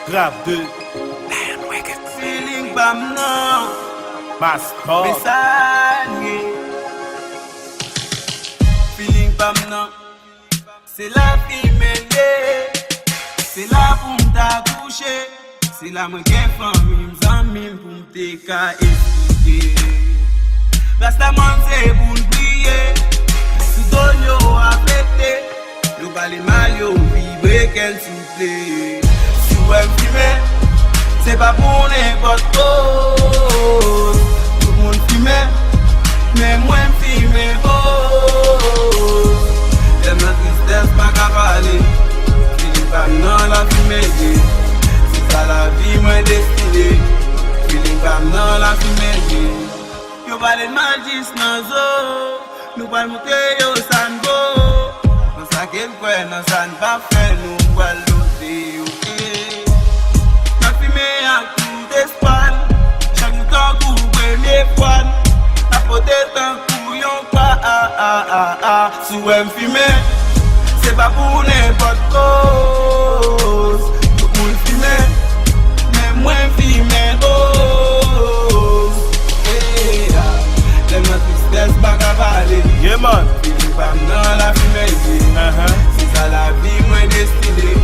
Grave 2 Feeling bam nan Master Besanye Feeling bam nan C'est la fi menye C'est la pou m'ta touche C'est la mwen gen fami m'zamim pou m'te ka esplike Rastaman se pou n'bliye Sou don yo apete Yo bale mal yo vibre ken souple Si wèm fime C'est pas pour n'importe cause Tout le monde fume Mais moi fume J'aime la tristesse pas qu'à parler Feeling pas non la fumée C'est ça la vie moi destinée Feeling pas non la fumée Yo parle mal dis nan zo Nous pas monter yo sanbo Dans ça qu'elle croit dans ça ne pas faire Nous pas l'autre a coup d'espan Chaque temps couvre les poils Apporter tant couillon pas Si vous me fumer C'est pas pour n'importe cause Tout le monde fume Mais moi fume J'aime la tristesse pas qu'à parler Yeah man Feeling pas dans la fumée C'est ça la vie moi destinée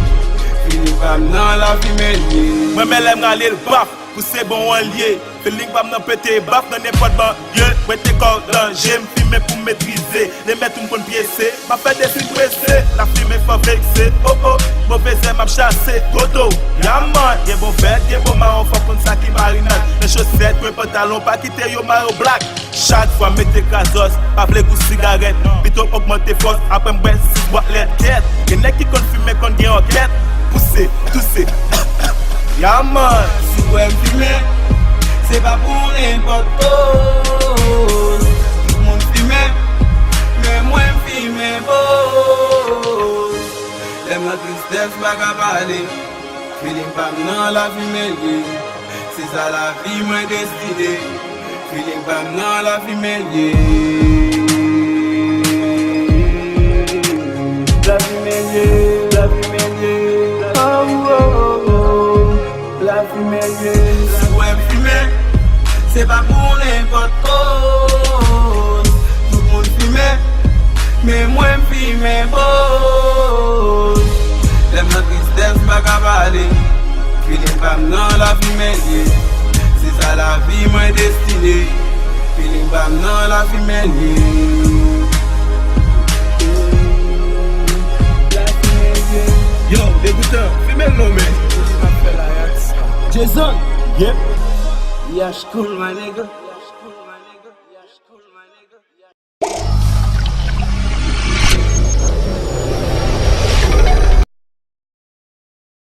Feeling pas dans la fumée Mwen men lem rale l baf, pou se bon an liye Feeling bam nan pete baf nan nepot ban ye Wete kor danje, m filme pou metrize Le met m kon piyese, ma fe de film presse La filme fa vekse, oh oh Mauvese map chase, toto Yaman, ye bon vet, ye bon maron Fok kon sa ki marinade Le choset, kwen pantalon, pa kite yo maro black Chak fwa mette kazos, pa vle kou sigaret Pito augmente fos, apre mwen si wak let ket Gen nek ki kon fume kon gen anket Pousse, tousse Yaman Si vous me fumer, c'est pas pour n'importe cause Tout le monde fume, mais moi fume beau J'aime la tristesse, pas qu'à parler Feeling pas dans la fumée C'est ça la vie, moi destinée Feeling pas dans la fumée La fumée, la fumée Oh oh oh La fumée, si vous me fumer, c'est pas pour n'importe cause Tout le monde fume, mais moi fume beau J'aime la tristesse, pas qu'à parler Feeling pas dans la fumée C'est ça la vie, moi destinée Feeling pas dans la fumée Yo, dégoûtant, fumez le nom Jason, Yep yeah, cool my nigga.